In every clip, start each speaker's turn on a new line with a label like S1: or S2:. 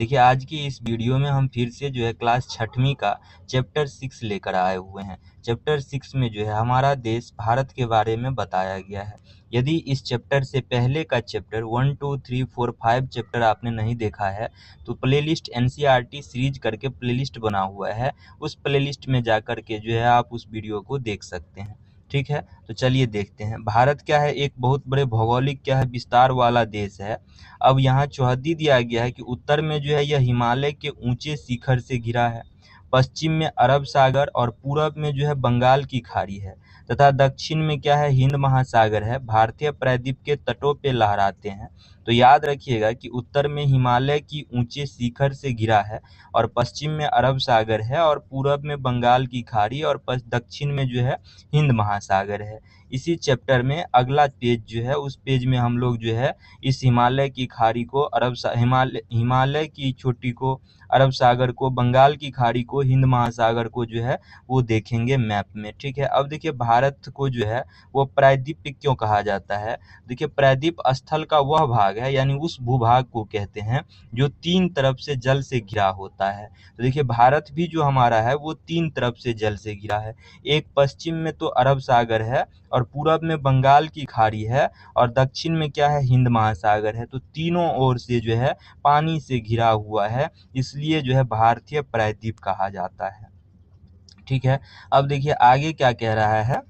S1: देखिए आज की इस वीडियो में हम फिर से जो है क्लास 6वीं का चैप्टर 6 लेकर आए हुए हैं। चैप्टर 6 में जो है हमारा देश भारत के बारे में बताया गया है। यदि इस चैप्टर से पहले का चैप्टर 1, 2, 3, 4, 5 चैप्टर आपने नहीं देखा है तो प्लेलिस्ट एनसीईआरटी सीरीज करके प्लेलिस्ट बना हुआ है, उस प्लेलिस्ट में जाकर के जो है आप उस वीडियो को देख सकते हैं। ठीक है, तो चलिए देखते हैं। भारत क्या है, एक बहुत बड़े भौगोलिक क्या है विस्तार वाला देश है। अब यहाँ चौहद्दी दिया गया है कि उत्तर में जो है यह हिमालय के ऊंचे शिखर से घिरा है, पश्चिम में अरब सागर और पूरब में जो है बंगाल की खाड़ी है तथा दक्षिण में क्या है हिंद महासागर है। भारतीय प्रायद्वीप के तटों पे लहराते हैं। तो याद रखिएगा कि उत्तर में हिमालय की ऊंचे शिखर से घिरा है और पश्चिम में अरब सागर है और पूरब में बंगाल की खाड़ी और दक्षिण में जो है हिंद महासागर है। इसी चैप्टर में अगला पेज जो है उस पेज में हम लोग जो है इस हिमालय की खाड़ी को हिमालय की चोटी को, अरब सागर को, बंगाल की खाड़ी को, हिंद महासागर को जो है वो देखेंगे मैप में। ठीक है, अब देखिए भारत को जो है वो प्रायद्वीप क्यों कहा जाता है। देखिए प्रायद्वीप स्थल का वह भाग है यानी उस भूभाग को कहते हैं जो 3 तरफ से जल से घिरा होता है। तो देखिए भारत भी जो हमारा है वो 3 तरफ से जल से घिरा है। एक पश्चिम में तो अरब सागर है और पूरब में बंगाल की खाड़ी है और दक्षिण में क्या है हिंद महासागर है। तो तीनों ओर से जो है पानी से घिरा हुआ है, इसलिए जो है भारतीय प्रायद्वीप कहा जाता है। ठीक है, अब देखिए आगे क्या कह रहा है।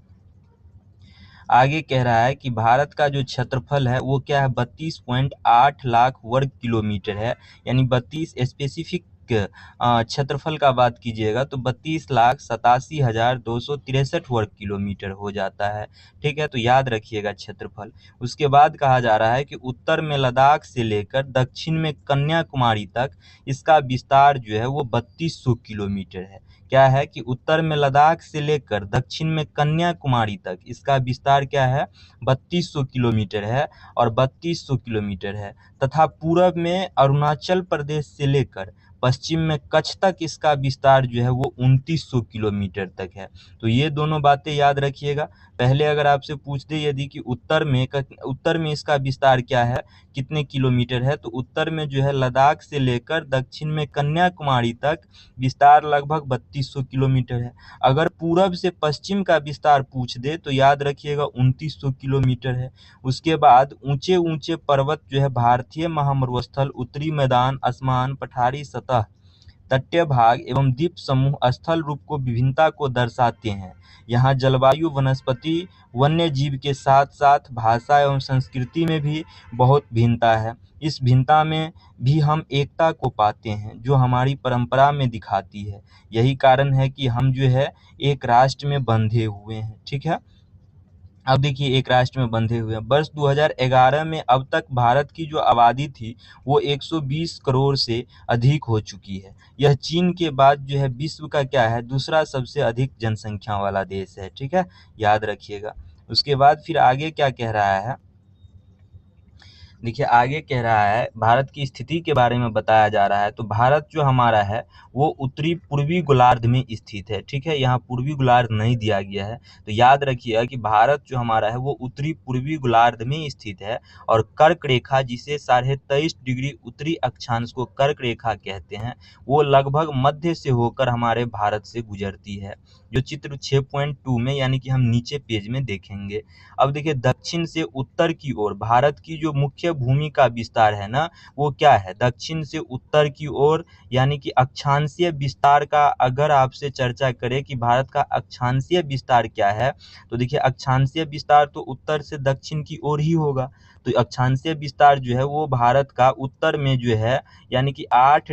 S1: आगे कह रहा है कि भारत का जो क्षेत्रफल है वो क्या है 32.8 लाख वर्ग किलोमीटर है, यानी 32 स्पेसिफिक क्षेत्रफल का बात कीजिएगा तो 32,87,263 वर्ग किलोमीटर हो जाता है। ठीक है, तो याद रखिएगा क्षेत्रफल। उसके बाद कहा जा रहा है कि उत्तर में लद्दाख से लेकर दक्षिण में कन्याकुमारी तक इसका विस्तार जो है वो 3200 किलोमीटर है। क्या है कि उत्तर में लद्दाख से लेकर दक्षिण में कन्याकुमारी तक इसका विस्तार क्या है 3200 किलोमीटर है और 3200 किलोमीटर है तथा पूरब में अरुणाचल प्रदेश से लेकर पश्चिम में कच्छ तक इसका विस्तार जो है वो 2900 किलोमीटर तक है। तो ये दोनों बातें याद रखिएगा। पहले अगर आपसे पूछ दे यदि कि उत्तर में इसका विस्तार क्या है, कितने किलोमीटर है, तो उत्तर में जो है लद्दाख से लेकर दक्षिण में कन्याकुमारी तक विस्तार लगभग 3200 किलोमीटर है। अगर पूरब से पश्चिम का विस्तार पूछ दे तो याद रखिएगा 2900 किलोमीटर है। उसके बाद ऊंचे ऊंचे पर्वत जो है भारतीय महामरुस्थल, उत्तरी मैदान, आसमान, पठारी सतह, तटीय भाग एवं द्वीप समूह स्थल रूप को विभिन्नता को दर्शाते हैं। यहाँ जलवायु, वनस्पति, वन्य जीव के साथ साथ भाषा एवं संस्कृति में भी बहुत भिन्नता है। इस भिन्नता में भी हम एकता को पाते हैं जो हमारी परंपरा में दिखाती है। यही कारण है कि हम जो है एक राष्ट्र में बंधे हुए हैं। ठीक है, अब देखिए एक राष्ट्र में बंधे हुए हैं। वर्ष 2011 में अब तक भारत की जो आबादी थी वो 120 करोड़ से अधिक हो चुकी है। यह चीन के बाद जो है विश्व का क्या है दूसरा सबसे अधिक जनसंख्या वाला देश है। ठीक है, याद रखिएगा। उसके बाद फिर आगे क्या कह रहा है, देखिए आगे कह रहा है भारत की स्थिति के बारे में बताया जा रहा है। तो भारत जो हमारा है वो उत्तरी पूर्वी गोलार्ध में स्थित है। ठीक है, यहाँ पूर्वी गोलार्ध नहीं दिया गया है, तो याद रखिएगा कि भारत जो हमारा है वो उत्तरी पूर्वी गोलार्ध में स्थित है और कर्क रेखा जिसे 23.5 डिग्री उत्तरी अक्षांश को कर्क रेखा कहते हैं वो लगभग मध्य से होकर हमारे भारत से गुजरती है, जो चित्र 6.2 में यानी कि हम नीचे पेज में देखेंगे। अब देखिए दक्षिण से उत्तर की ओर भारत की जो मुख्य भूमि का विस्तार है ना वो क्या है दक्षिण से उत्तर की ओर, यानी कि अक्षांशीय विस्तार का अगर आपसे चर्चा करें कि भारत का अक्षांशीय विस्तार क्या है तो देखिए अक्षांशीय विस्तार तो उत्तर से दक्षिण की ओर ही होगा। तो अक्षांशीय विस्तार जो है वो भारत का उत्तर में जो है यानी कि 8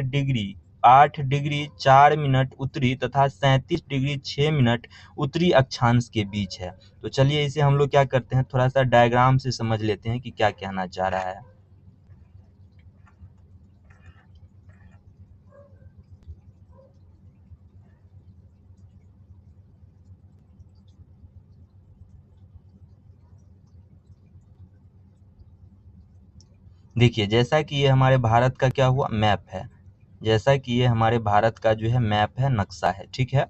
S1: डिग्री 4 मिनट उत्तरी तथा 37 डिग्री 6 मिनट उत्तरी अक्षांश के बीच है। तो चलिए इसे हम लोग क्या करते हैं थोड़ा सा डायग्राम से समझ लेते हैं कि क्या कहना चाह रहा है। देखिए जैसा कि ये हमारे भारत का क्या हुआ मैप है, जैसा कि ये हमारे भारत का जो है मैप है, नक्शा है। ठीक है,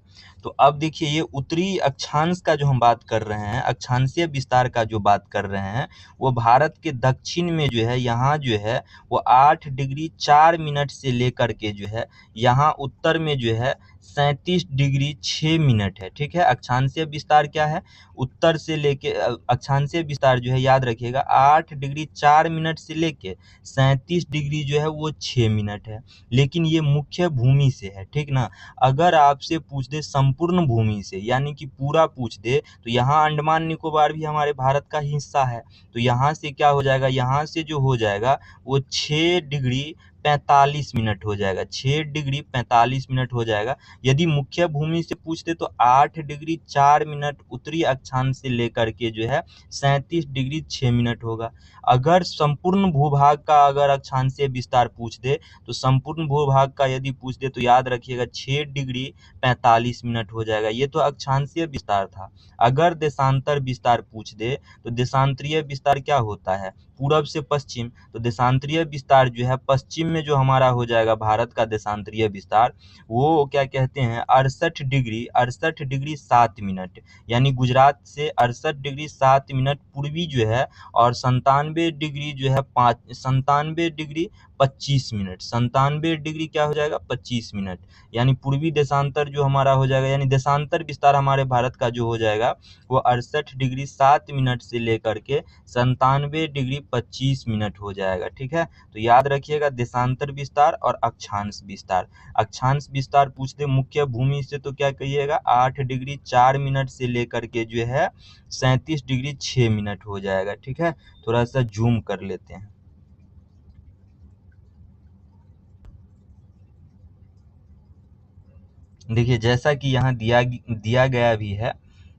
S1: तो अब देखिए ये उत्तरी अक्षांश का जो हम बात कर रहे हैं, अक्षांशीय विस्तार का जो बात कर रहे हैं, वो भारत के दक्षिण में जो है, यहाँ जो है वो 8 डिग्री 4 मिनट से लेकर के जो है यहाँ उत्तर में जो है 37 डिग्री 6 मिनट है। ठीक है, अक्षांशीय विस्तार क्या है, उत्तर से लेके अक्षांशीय विस्तार जो है याद रखिएगा 8 डिग्री 4 मिनट से लेके 37 डिग्री जो है वो 6 मिनट है। लेकिन ये मुख्य भूमि से है, ठीक ना। अगर आपसे पूछ दे संपूर्ण भूमि से, यानी कि पूरा पूछ दे, तो यहाँ अंडमान निकोबार भी हमारे भारत का हिस्सा है। तो यहाँ से क्या हो जाएगा, यहाँ से जो हो जाएगा वो 6 डिग्री 45 मिनट हो जाएगा, 6 डिग्री 45 मिनट हो जाएगा। यदि मुख्य भूमि से पूछते तो 8 डिग्री 4 मिनट उत्तरी अक्षांश से लेकर के जो है 37 डिग्री 6 मिनट होगा। अगर संपूर्ण भूभाग का अगर अक्षांशीय विस्तार पूछ दे, तो संपूर्ण भूभाग का यदि पूछ दे तो याद रखिएगा 6 डिग्री 45 मिनट हो जाएगा। ये तो अक्षांशीय विस्तार था। अगर देशांतर विस्तार पूछ दे, तो देशांतरीय विस्तार क्या होता है, पूरब से पश्चिम। तो देशांतरीय विस्तार जो है पश्चिम में जो हमारा हो जाएगा भारत का देशांतरीय विस्तार, वो क्या कहते हैं 68 डिग्री 7 मिनट, यानी गुजरात से 68 डिग्री 7 मिनट पूर्वी जो है, और 97 डिग्री जो है 97 डिग्री 25 मिनट, 97 डिग्री क्या हो जाएगा 25 मिनट, यानी पूर्वी देशांतर जो हमारा हो जाएगा, यानी देशांतर विस्तार हमारे भारत का जो हो जाएगा वो 68 डिग्री 7 मिनट से लेकर के 97 डिग्री 25 मिनट हो जाएगा। ठीक है, तो याद रखिएगा देशांतर विस्तार और अक्षांश विस्तार। अक्षांश विस्तार पूछ दे मुख्य भूमि से तो क्या कहिएगा 8 डिग्री 4 मिनट से लेकर के जो है 37 डिग्री 6 मिनट हो जाएगा। ठीक है, थोड़ा सा जूम कर लेते हैं। देखिए जैसा कि यहाँ दिया गया भी है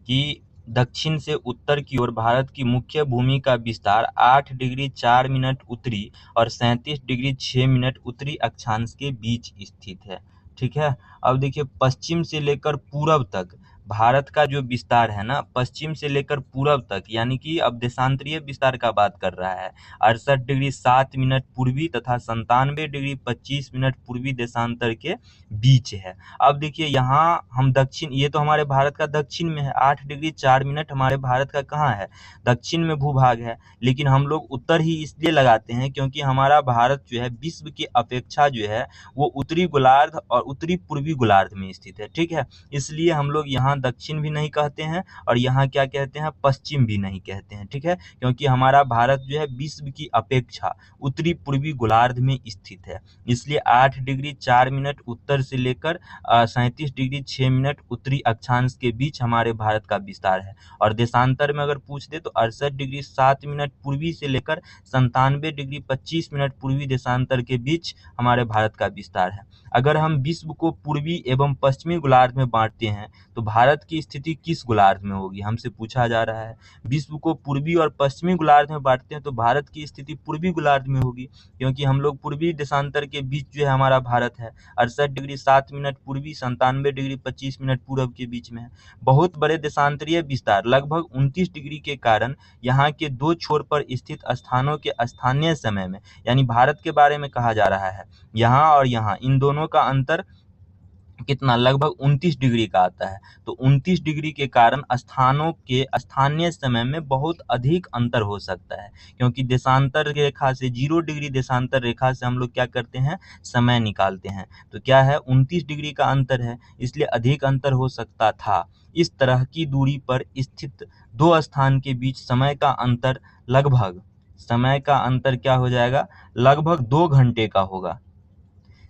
S1: कि दक्षिण से उत्तर की ओर भारत की मुख्य भूमि का विस्तार 8 डिग्री 4 मिनट उत्तरी और 37 डिग्री 6 मिनट उत्तरी अक्षांश के बीच स्थित है। ठीक है, अब देखिए पश्चिम से लेकर पूरब तक भारत का जो विस्तार है ना, पश्चिम से लेकर पूरब तक, यानी कि अब देशांतरीय विस्तार का बात कर रहा है, 68 डिग्री 7 मिनट पूर्वी तथा 97 डिग्री 25 मिनट पूर्वी देशांतर के बीच है। अब देखिए यहाँ हम दक्षिण, ये तो हमारे भारत का दक्षिण में है, 8 डिग्री 4 मिनट हमारे भारत का कहाँ है, दक्षिण में भूभाग है। लेकिन हम लोग उत्तर ही इसलिए लगाते हैं क्योंकि हमारा भारत जो है विश्व की अपेक्षा जो है वो उत्तरी गोलार्ध और उत्तरी पूर्वी गोलार्ध में स्थित है। ठीक है, इसलिए हम लोग यहाँ दक्षिण भी नहीं कहते हैं और यहाँ क्या कहते हैं पश्चिम भी नहीं कहते हैं। ठीक है, क्योंकि हमारा भारत जो है विश्व की अपेक्षा उत्तरी पूर्वी गोलार्ध में स्थित है, इसलिए 8 डिग्री 4 मिनट उत्तर से लेकर 37 डिग्री 6 मिनट उत्तरी अक्षांश के बीच हमारे भारत का विस्तार है। और देशांतर में अगर पूछ दे तो 68 डिग्री 7 मिनट पूर्वी से लेकर 97 डिग्री 25 मिनट पूर्वी देशांतर के बीच हमारे भारत का विस्तार है। अगर हम विश्व को पूर्वी एवं पश्चिमी गोलार्ध में बांटते हैं तो भारत की स्थिति किस गोलार्ध में होगी, हमसे पूछा जा रहा है। विश्व को पूर्वी और पश्चिमी गोलार्ध में बांटते हैं तो भारत की स्थिति पूर्वी गोलार्ध में होगी, क्योंकि हम लोग पूर्वी देशांतर के बीच जो है हमारा भारत है। 68 डिग्री 7 मिनट पूर्वी, 97 डिग्री 25 मिनट पूरब के बीच में है। बहुत बड़े देशांतरीय विस्तार लगभग 29 डिग्री के कारण यहाँ के दो छोर पर स्थित स्थानों के स्थानीय समय में, यानी भारत के बारे में कहा जा रहा है, यहाँ और यहाँ इन दोनों का अंतर कितना, लगभग 29 डिग्री का आता है। तो 29 डिग्री के कारण स्थानों के स्थानीय समय में बहुत अधिक अंतर हो सकता है, क्योंकि देशांतर रेखा से 0 डिग्री देशांतर रेखा से हम लोग क्या करते हैं समय निकालते हैं, तो क्या है 29 डिग्री का अंतर है, इसलिए अधिक अंतर हो सकता था। इस तरह की दूरी पर स्थित दो स्थान के बीच समय का अंतर क्या हो जाएगा, लगभग 2 घंटे का होगा।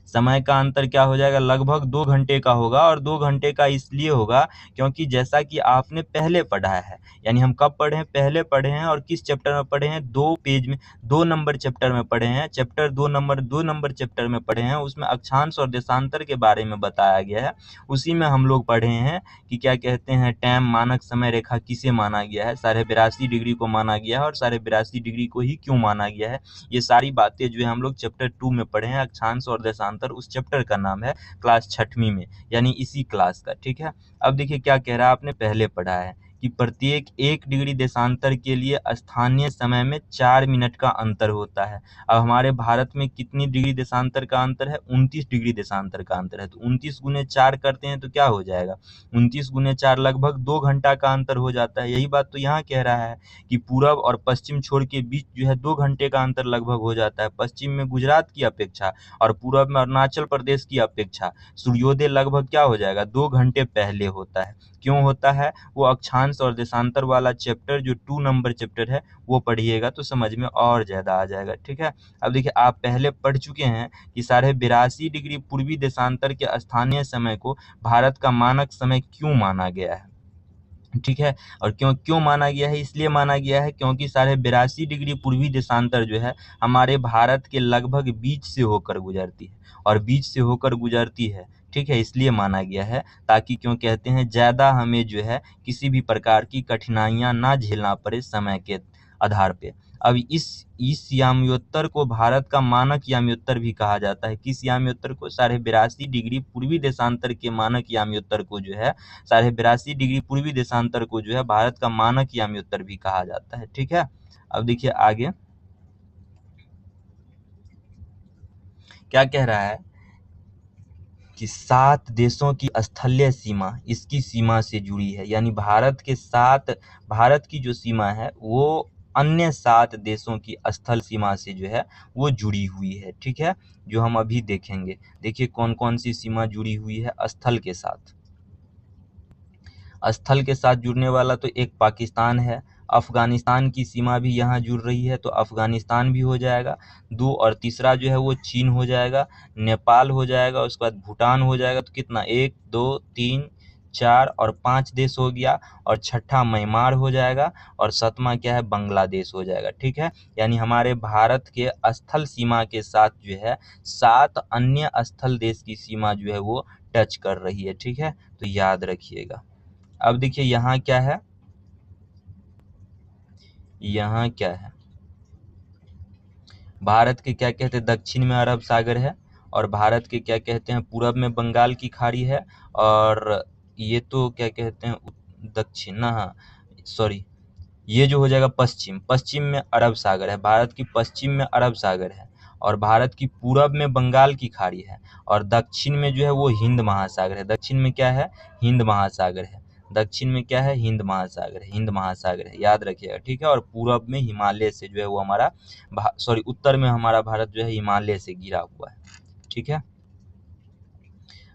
S1: समय का अंतर क्या हो जाएगा, लगभग 2 घंटे का होगा। और 2 घंटे का इसलिए होगा क्योंकि जैसा कि आपने पहले पढ़ा है, यानी हम कब पढ़े हैं, पहले पढ़े हैं, और किस चैप्टर में पढ़े हैं, 2 पेज में 2 नंबर चैप्टर में पढ़े हैं, चैप्टर 2 नंबर चैप्टर में पढ़े हैं। उसमें अक्षांश और देशांतर के बारे में बताया गया है। उसी में हम लोग पढ़े हैं कि क्या कहते हैं टाइम मानक समय रेखा किसे माना गया है, 82.5 डिग्री को माना गया है, और 82.5 डिग्री को ही क्यों माना गया है। ये सारी बातें जो है हम लोग चैप्टर 2 में पढ़े हैं। अक्षांश और देशांतर उस चैप्टर का नाम है, क्लास 6वीं में, यानी इसी क्लास का। ठीक है, अब देखिए क्या कह रहा है, आपने पहले पढ़ा है कि प्रत्येक 1 डिग्री देशांतर के लिए स्थानीय समय में 4 मिनट का अंतर होता है। अब हमारे भारत में कितनी डिग्री देशांतर का अंतर है? 29 डिग्री देशांतर का अंतर है। तो 29 गुने 4 करते हैं तो क्या हो जाएगा? 29 गुने 4 लगभग 2 घंटा का अंतर हो जाता है। यही बात तो यहाँ कह रहा है कि पूरब और पश्चिम छोर के बीच जो है 2 घंटे का अंतर लगभग हो जाता है। पश्चिम में गुजरात की अपेक्षा और पूरब में अरुणाचल प्रदेश की अपेक्षा सूर्योदय लगभग क्या हो जाएगा? 2 घंटे पहले होता है। क्यों होता है? वो अक्षांश और देशांतर वाला चैप्टर जो 2 नंबर चैप्टर है वो पढ़िएगा तो समझ में और ज्यादा आ जाएगा। ठीक है, अब देखिए आप पहले पढ़ चुके हैं कि 82.5 डिग्री पूर्वी देशांतर के स्थानीय समय को भारत का मानक समय क्यों माना गया है। ठीक है, और क्यों माना गया है? इसलिए माना गया है क्योंकि 82.5 डिग्री पूर्वी देशांतर जो है हमारे भारत के लगभग बीच से होकर गुजरती है और बीच से होकर गुजरती है। ठीक है, इसलिए माना गया है ताकि क्यों कहते हैं ज्यादा हमें जो है किसी भी प्रकार की कठिनाइयां ना झेलना पड़े समय के आधार पे। अब इस याम्योत्तर को भारत का मानक याम्योत्तर भी कहा जाता है। किस याम्योत्तर को? 82.5 डिग्री पूर्वी देशांतर के मानक याम्योत्तर को जो है 82.5 डिग्री पूर्वी देशांतर को जो है भारत का मानक याम्योत्तर भी कहा जाता है। ठीक है, अब देखिए आगे क्या कह रहा है कि 7 देशों की स्थलीय सीमा इसकी सीमा से जुड़ी है। यानी भारत की जो सीमा है वो अन्य 7 देशों की स्थल सीमा से जो है वो जुड़ी हुई है। ठीक है, जो हम अभी देखेंगे। देखिए कौन कौन सी सीमा जुड़ी हुई है स्थल के साथ। स्थल के साथ जुड़ने वाला तो एक पाकिस्तान है, अफगानिस्तान की सीमा भी यहाँ जुड़ रही है तो अफगानिस्तान भी हो जाएगा 2, और तीसरा जो है वो चीन हो जाएगा, नेपाल हो जाएगा, उसके बाद भूटान हो जाएगा। तो कितना? 1 2 3 4 और 5 देश हो गया, और छठा म्यांमार हो जाएगा, और 7वां क्या है? बांग्लादेश हो जाएगा। ठीक है, यानी हमारे भारत के स्थल सीमा के साथ जो है 7 अन्य स्थल देश की सीमा जो है वो टच कर रही है। ठीक है, तो याद रखिएगा। अब देखिए यहाँ क्या है, यहाँ क्या है? भारत के क्या कहते हैं? दक्षिण में अरब सागर है, और भारत के क्या कहते हैं? पूरब में बंगाल की खाड़ी है, और ये तो क्या कहते हैं? दक्षिण ना, हाँ सॉरी, ये जो हो जाएगा पश्चिम। पश्चिम में अरब सागर है, भारत की पश्चिम में अरब सागर है, और भारत की पूरब में बंगाल की खाड़ी है, और दक्षिण में जो है वो हिंद महासागर है। दक्षिण में क्या है? हिंद महासागर है। दक्षिण में क्या है? हिंद महासागर है, हिंद महासागर है, याद रखिएगा। ठीक है, और पूरब में हिमालय से जो है वो हमारा उत्तर में हमारा भारत जो है हिमालय से घिरा हुआ है। ठीक है,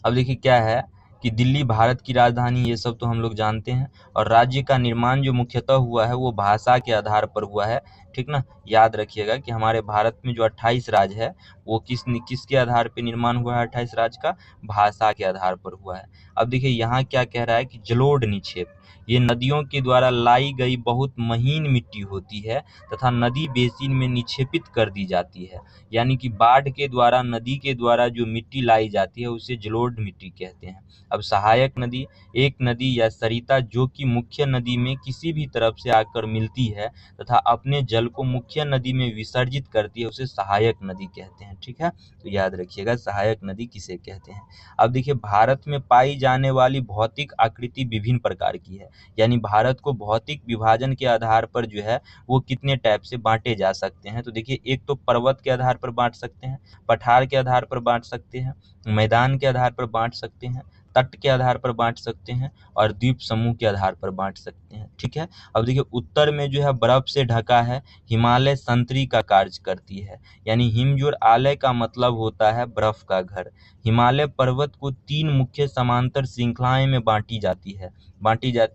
S1: अब देखिए क्या है कि दिल्ली भारत की राजधानी, ये सब तो हम लोग जानते हैं, और राज्य का निर्माण जो मुख्यतः हुआ है वो भाषा के आधार पर हुआ है। ठीक ना, याद रखिएगा कि हमारे भारत में जो 28 राज्य है वो किसके आधार पर निर्माण हुआ है? 28 राज्य का भाषा के आधार पर हुआ है। अब देखिए यहाँ क्या कह रहा है कि जलोढ़ निक्षेप ये नदियों के द्वारा लाई गई बहुत महीन मिट्टी होती है तथा नदी बेसिन में निक्षेपित कर दी जाती है। यानी कि बाढ़ के द्वारा, नदी के द्वारा जो मिट्टी लाई जाती है उसे जलोढ़ मिट्टी कहते हैं। अब सहायक नदी, एक नदी या सरिता जो कि मुख्य नदी में किसी भी तरफ से आकर मिलती है तथा अपने जल को मुख्य नदी में विसर्जित करती है, उसे सहायक नदी कहते हैं। ठीक है, तो याद रखिएगा सहायक नदी किसे कहते हैं। अब देखिए भारत में पाई जाने वाली भौतिक आकृति विभिन्न प्रकार की है। यानी भारत को भौतिक विभाजन के आधार पर जो है वो कितने टाइप से बांटे जा सकते हैं। तो देखिए एक तो पर्वत के आधार पर बांट सकते हैं, पठार के आधार पर बांट सकते हैं, मैदान के आधार पर बांट सकते हैं, तट के आधार पर बांट सकते हैं, और द्वीप समूह के आधार पर बांट सकते हैं। ठीक है, अब देखिए उत्तर में जो है बर्फ से ढका है, हिमालय संतरी का कार्य करती है। यानी हिमजोर आलय का मतलब होता है बर्फ का घर। हिमालय पर्वत को 3 मुख्य समांतर श्रृंखलाएं में बांटी जाती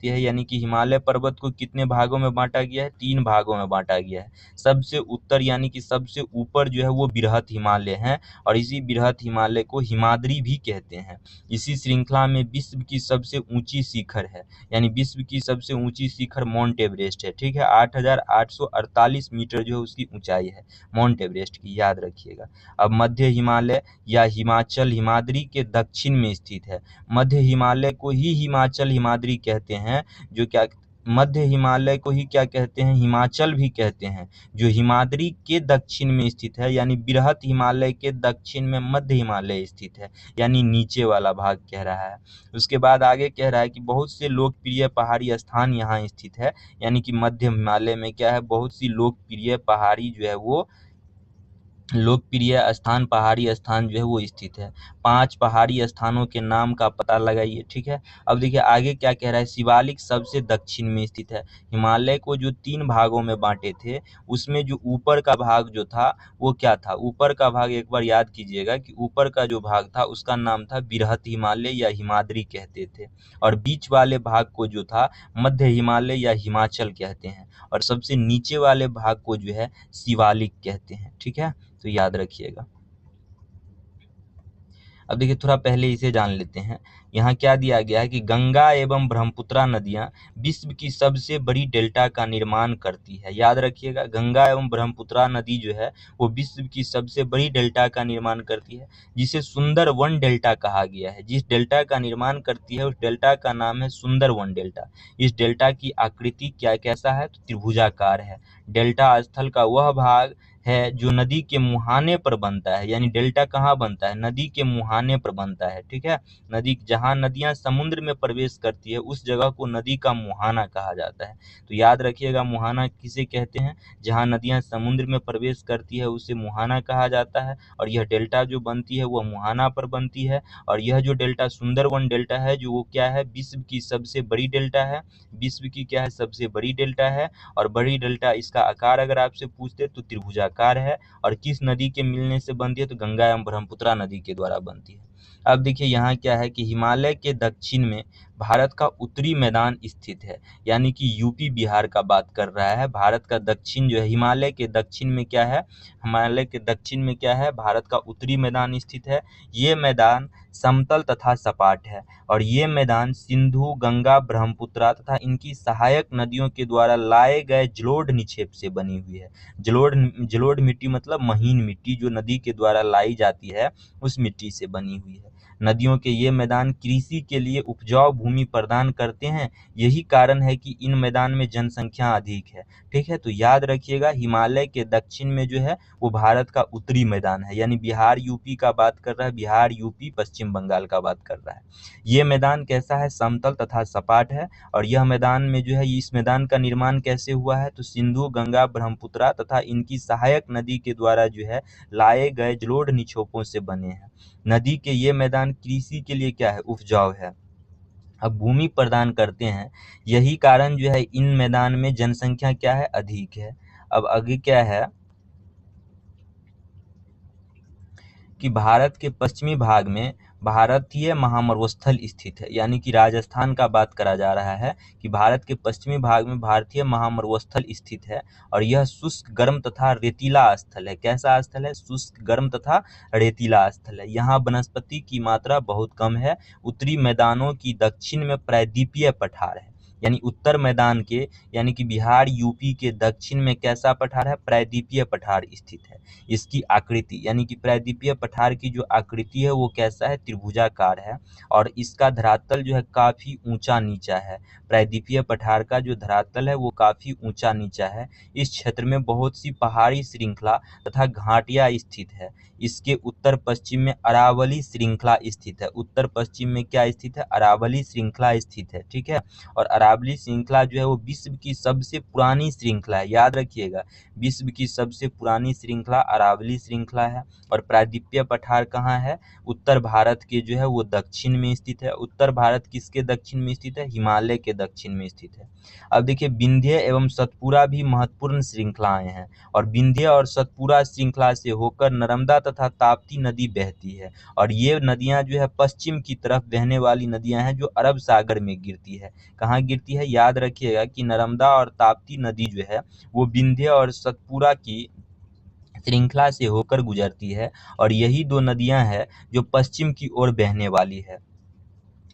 S1: है। यानी कि हिमालय पर्वत को कितने भागों में बांटा गया है? 3 भागों में बांटा गया है। सबसे उत्तर यानी कि सबसे ऊपर जो है वो बृहत हिमालय है, और इसी बृहत हिमालय को हिमाद्री भी कहते हैं। इसी श्रृंखला में विश्व की सबसे ऊंची शिखर है, यानी विश्व की सबसे ऊंची शिखर माउंट एवरेस्ट है। ठीक है, 8,848 मीटर जो है उसकी ऊंचाई है माउंट एवरेस्ट की, याद रखिएगा। अब मध्य हिमालय या हिमाचल हिमाद्री के दक्षिण में स्थित है। मध्य हिमालय को ही हिमाचल हिमाद्री कहते हैं, जो क्या मध्य हिमालय को ही क्या कहते हैं, हिमाचल भी कहते हैं, जो हिमाद्री के दक्षिण में स्थित है, यानी बृहत हिमालय के दक्षिण में मध्य हिमालय स्थित है, यानी नीचे वाला भाग कह रहा है। उसके बाद आगे कह रहा है कि बहुत से लोकप्रिय पहाड़ी स्थान यहाँ स्थित है, यानी कि मध्य हिमालय में क्या है, बहुत सी लोकप्रिय पहाड़ी जो है वो लोकप्रिय स्थान, पहाड़ी स्थान जो है वो स्थित है। 5 पहाड़ी स्थानों के नाम का पता लगाइए, ठीक है। अब देखिए आगे क्या कह रहा है, शिवालिक सबसे दक्षिण में स्थित है। हिमालय को जो 3 भागों में बांटे थे, उसमें जो ऊपर का भाग जो था वो क्या था, ऊपर का भाग एक बार याद कीजिएगा कि ऊपर का जो भाग था उसका नाम था बृहत हिमालय या हिमाद्री कहते थे, और बीच वाले भाग को जो था मध्य हिमालय या हिमाचल कहते हैं, और सबसे नीचे वाले भाग को जो है शिवालिक कहते हैं, ठीक है, तो याद रखिएगा। अब देखिए थोड़ा पहले इसे जान लेते हैं। यहाँ क्या दिया गया है कि गंगा एवं ब्रह्मपुत्रा नदियां विश्व की सबसे बड़ी डेल्टा का निर्माण करती है। याद रखिएगा, गंगा एवं ब्रह्मपुत्रा नदी जो है वो विश्व की सबसे बड़ी डेल्टा का निर्माण करती है, जिसे सुंदरवन डेल्टा कहा गया है। जिस डेल्टा का निर्माण करती है उस डेल्टा का नाम है सुंदरवन डेल्टा। इस डेल्टा की आकृति क्या कैसा है, तो त्रिभुजाकार है। डेल्टा स्थल का वह भाग है जो नदी के मुहाने पर बनता है, यानी डेल्टा कहाँ बनता है, नदी के मुहाने पर बनता है, ठीक है। नदी जहाँ नदियाँ समुद्र में प्रवेश करती है उस जगह को नदी का मुहाना कहा जाता है। तो याद रखिएगा, मुहाना किसे कहते हैं, जहाँ नदियाँ समुद्र में प्रवेश करती है उसे मुहाना कहा जाता है, और यह डेल्टा जो बनती है वह मुहाना पर बनती है। और यह जो डेल्टा सुंदरवन डेल्टा है जो वो क्या है, विश्व की सबसे बड़ी डेल्टा है, विश्व की क्या है, सबसे बड़ी डेल्टा है। और बड़ी डेल्टा, इसका आकार अगर आपसे पूछते तो त्रिभुजाकार है, और किस नदी के मिलने से बनती है, तो गंगा एवं ब्रह्मपुत्रा नदी के द्वारा बनती है। अब देखिए यहाँ क्या है कि हिमालय के दक्षिण में भारत का उत्तरी मैदान स्थित है, यानी कि यूपी बिहार का बात कर रहा है। भारत का दक्षिण जो है, हिमालय के दक्षिण में क्या है, हिमालय के दक्षिण में क्या है, भारत का उत्तरी मैदान स्थित है। ये मैदान समतल तथा सपाट है, और ये मैदान सिंधु, गंगा, ब्रह्मपुत्रा तथा इनकी सहायक नदियों के द्वारा लाए गए जलोढ़ निक्षेप से बनी हुई है। जलोढ़ मिट्टी मतलब महीन मिट्टी जो नदी के द्वारा लाई जाती है उस मिट्टी से बनी हुई है। नदियों के ये मैदान कृषि के लिए उपजाऊ भूमि प्रदान करते हैं, यही कारण है कि इन मैदान में जनसंख्या अधिक है, ठीक है। तो याद रखिएगा, हिमालय के दक्षिण में जो है वो भारत का उत्तरी मैदान है, यानी बिहार यूपी का बात कर रहा है, बिहार यूपी पश्चिम बंगाल का बात कर रहा है। ये मैदान कैसा है, समतल तथा सपाट है, और यह मैदान में जो है, इस मैदान का निर्माण कैसे हुआ है, तो सिंधु, गंगा, ब्रह्मपुत्रा तथा इनकी सहायक नदी के द्वारा जो है लाए गए जलोढ़ निक्षेपों से बने हैं। नदी के ये मैदान कृषि के लिए क्या है, उपजाऊ है, अब भूमि प्रदान करते हैं, यही कारण जो है इन मैदान में जनसंख्या क्या है, अधिक है। अब आगे क्या है कि भारत के पश्चिमी भाग में भारतीय महामरुस्थल स्थित है, यानी कि राजस्थान का बात करा जा रहा है कि भारत के पश्चिमी भाग में भारतीय महामरुस्थल स्थित है, और यह शुष्क, गर्म तथा रेतीला स्थल है। कैसा स्थल है, शुष्क, गर्म तथा रेतीला स्थल है। यहाँ वनस्पति की मात्रा बहुत कम है। उत्तरी मैदानों की दक्षिण में प्रायद्वीपीय पठार है, यानी उत्तर मैदान के, यानी कि बिहार यूपी के दक्षिण में कैसा पठार है, प्रायद्वीपीय पठार स्थित है। इसकी आकृति, यानी कि प्रायद्वीपीय पठार की जो आकृति है वो कैसा है, त्रिभुजाकार है, और इसका धरातल जो है काफी ऊंचा नीचा है। प्रायद्वीपीय पठार का जो धरातल है वो काफी ऊंचा नीचा है। इस क्षेत्र में बहुत सी पहाड़ी श्रृंखला तथा घाटियां स्थित है। इसके उत्तर पश्चिम में अरावली श्रृंखला स्थित है। उत्तर पश्चिम में क्या स्थित है, अरावली श्रृंखला स्थित है, ठीक है। और अरावली श्रृंखला जो है वो विश्व की सबसे पुरानी श्रृंखला है, याद रखिएगा, विश्व की सबसे पुरानी श्रृंखला अरावली श्रृंखला है। और प्रायद्वीपीय पठार कहाँ है, उत्तर भारत के जो है वो दक्षिण में स्थित है। उत्तर भारत किसके दक्षिण में स्थित है, हिमालय के दक्षिण में स्थित है। अब देखिए विंध्य एवं सतपुरा भी महत्वपूर्ण श्रृंखलाएं हैं, और विंध्य और सतपुरा श्रृंखला से होकर नर्मदा तथा ताप्ती नदी बहती है, और ये नदियां जो है पश्चिम की तरफ बहने वाली नदियां हैं जो अरब सागर में गिरती है। कहाँ गिरती है, याद रखिएगा कि नर्मदा और ताप्ती नदी जो है वो विंध्य और सतपुरा की श्रृंखला से होकर गुजरती है, और यही दो नदियां हैं जो पश्चिम की ओर बहने वाली है,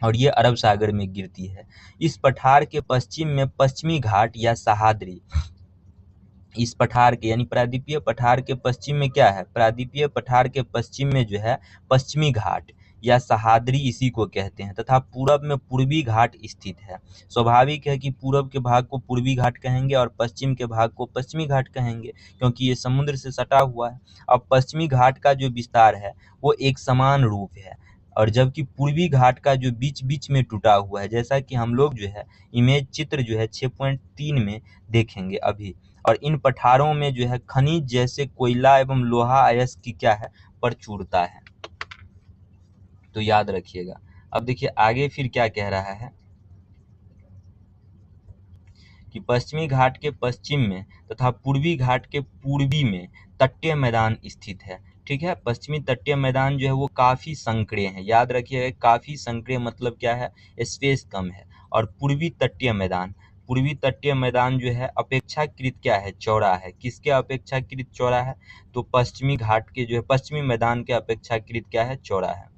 S1: और ये अरब सागर में गिरती है। इस पठार के पश्चिम में पश्चिमी घाट या सह्याद्री, इस पठार के, यानी प्रायद्वीपीय पठार के पश्चिम में क्या है, प्रायद्वीपीय पठार के पश्चिम में जो है पश्चिमी घाट या सह्याद्री इसी को कहते हैं, तथा पूरब में पूर्वी घाट स्थित है। स्वाभाविक है कि पूरब के भाग को पूर्वी घाट कहेंगे और पश्चिम के भाग को पश्चिमी घाट कहेंगे, क्योंकि ये समुद्र से सटा हुआ है। अब पश्चिमी घाट का जो विस्तार है वो एक समान रूप है, और जबकि पूर्वी घाट का जो बीच बीच में टूटा हुआ है, जैसा कि हम लोग जो है इमेज चित्र जो है 6.3 में देखेंगे अभी। और इन पठारों में जो है खनिज जैसे कोयला एवं लोहा अयस्क की क्या है, प्रचुरता है। तो याद रखिएगा। अब देखिए आगे फिर क्या कह रहा है कि पश्चिमी घाट के पश्चिम में तथा पूर्वी घाट के पूर्वी में तटीय मैदान स्थित है। ठीक है, पश्चिमी तटीय मैदान जो है वो काफी संकरे हैं। याद रखिएगा, काफी संकरे मतलब क्या है, स्पेस कम है। और पूर्वी तटीय मैदान जो है अपेक्षाकृत क्या है, चौड़ा है। किसके अपेक्षाकृत चौड़ा है, तो पश्चिमी घाट के जो है पश्चिमी मैदान के अपेक्षाकृत क्या है, चौड़ा है।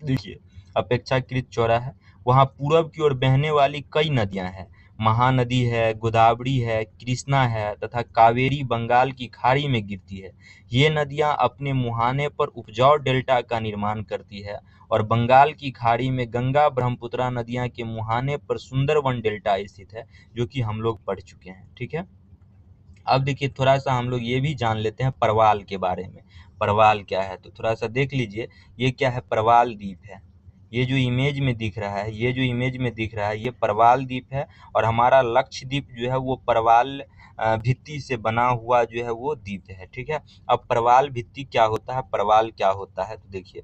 S1: देखिए अपेक्षाकृत चौड़ा है। वहाँ पूरब की ओर बहने वाली कई नदियां हैं। महानदी है, गोदावरी है, कृष्णा है तथा कावेरी बंगाल की खाड़ी में गिरती है। ये नदियां अपने मुहाने पर उपजाऊ डेल्टा का निर्माण करती है, और बंगाल की खाड़ी में गंगा ब्रह्मपुत्रा नदियां के मुहाने पर सुंदरवन डेल्टा स्थित है, जो कि हम लोग पढ़ चुके हैं। ठीक है, अब देखिए थोड़ा सा हम लोग ये भी जान लेते हैं परवाल के बारे में। परवाल क्या है, तो थोड़ा सा देख लीजिए। ये क्या है, परवाल द्वीप है। ये जो इमेज में दिख रहा है, ये परवाल द्वीप है। और हमारा लक्षद्वीप जो है वो परवाल भित्ति से बना हुआ जो है वो द्वीप है। ठीक है, अब परवाल भित्ति क्या होता है, परवाल क्या होता है, तो देखिए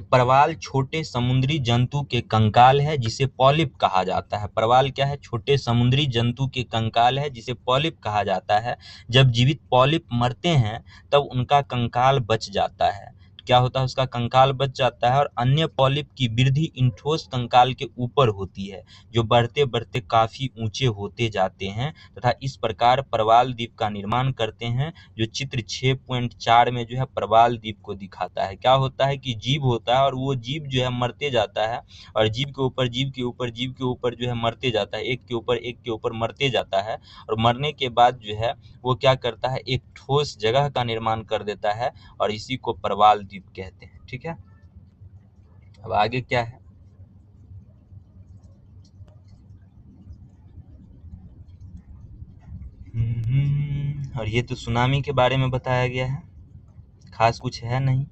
S1: परवाल छोटे समुद्री जंतु के कंकाल है, जिसे पॉलिप कहा जाता है। परवाल क्या है, छोटे समुद्री जंतु के कंकाल है, जिसे पॉलिप कहा जाता है। जब जीवित पॉलिप मरते हैं तब उनका कंकाल बच जाता है। क्या होता है, उसका कंकाल बच जाता है, और अन्य पॉलिप की वृद्धि इन ठोस कंकाल के ऊपर होती है, जो बढ़ते बढ़ते काफी ऊंचे होते जाते हैं, तथा इस प्रकार परवाल द्वीप का निर्माण करते हैं, जो चित्र 6.4 में जो है परवाल द्वीप को दिखाता है। क्या होता है कि जीव होता है, और वो जीव जो है मरते जाता है, और जीव के ऊपर जीव के ऊपर जीव के ऊपर जो है मरते जाता है, एक के ऊपर मरते जाता है। और मरने के बाद जो है वो क्या करता है, एक ठोस जगह का निर्माण कर देता है, और इसी को परवाल द्वीप कहते हैं। ठीक है, अब आगे क्या है, और ये तो सुनामी के बारे में बताया गया है, खास कुछ है नहीं।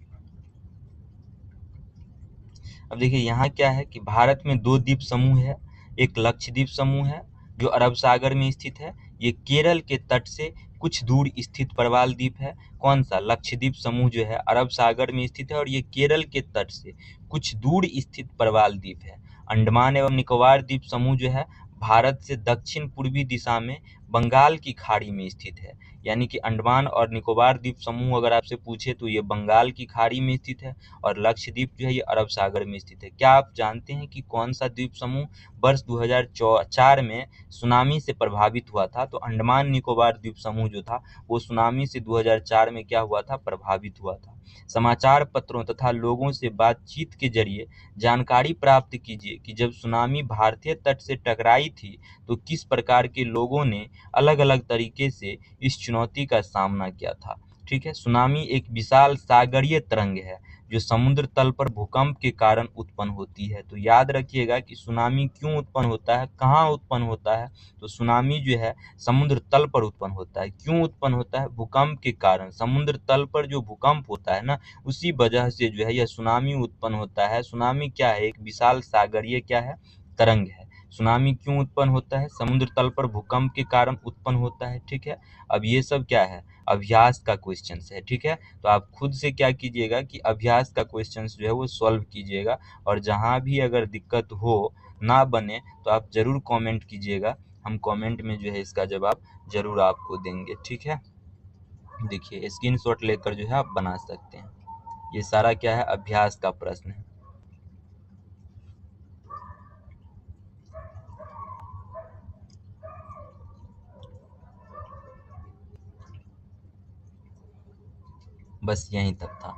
S1: अब देखिए यहाँ क्या है कि भारत में दो द्वीप समूह है। एक लक्षद्वीप समूह है जो अरब सागर में स्थित है। ये केरल के तट से कुछ दूर स्थित परवाल द्वीप है। कौन सा, लक्षद्वीप समूह जो है अरब सागर में स्थित है, और ये केरल के तट से कुछ दूर स्थित परवाल द्वीप है। अंडमान एवं निकोबार द्वीप समूह जो है भारत से दक्षिण पूर्वी दिशा में बंगाल की खाड़ी में स्थित है। यानी कि अंडमान और निकोबार द्वीप समूह अगर आपसे पूछे तो ये बंगाल की खाड़ी में स्थित है, और लक्षद्वीप जो है ये अरब सागर में स्थित है। क्या आप जानते हैं कि कौन सा द्वीप समूह वर्ष 2004 में सुनामी से प्रभावित हुआ था? तो अंडमान निकोबार द्वीप समूह जो था वो सुनामी से 2004 में क्या हुआ था, प्रभावित हुआ था। समाचार पत्रों तथा लोगों से बातचीत के जरिए जानकारी प्राप्त कीजिए कि जब सुनामी भारतीय तट से टकराई थी तो किस प्रकार के लोगों ने अलग अलग तरीके से इस चुनौती का सामना किया था। ठीक है, सुनामी एक विशाल सागरीय तरंग है जो समुद्र तल पर भूकंप के कारण उत्पन्न होती है। तो याद रखिएगा कि सुनामी क्यों उत्पन्न होता है, कहाँ उत्पन्न होता है, तो सुनामी जो है समुद्र तल पर उत्पन्न होता है। क्यों उत्पन्न होता है, भूकंप के कारण। समुद्र तल पर जो भूकंप होता है ना, उसी वजह से जो है यह सुनामी उत्पन्न होता है। सुनामी क्या है, एक विशाल सागरीय क्या है, तरंग है। सुनामी क्यों उत्पन्न होता है, समुद्र तल पर भूकंप के कारण उत्पन्न होता है। ठीक है, अब ये सब क्या है, अभ्यास का क्वेश्चन है। ठीक है, तो आप खुद से क्या कीजिएगा कि अभ्यास का क्वेश्चन जो है वो सॉल्व कीजिएगा, और जहां भी अगर दिक्कत हो, ना बने, तो आप जरूर कमेंट कीजिएगा। हम कमेंट में जो है इसका जवाब जरूर आपको देंगे। ठीक है, देखिए स्क्रीनशॉट लेकर जो है आप बना सकते हैं। ये सारा क्या है, अभ्यास का प्रश्न है। बस यहीं तक था।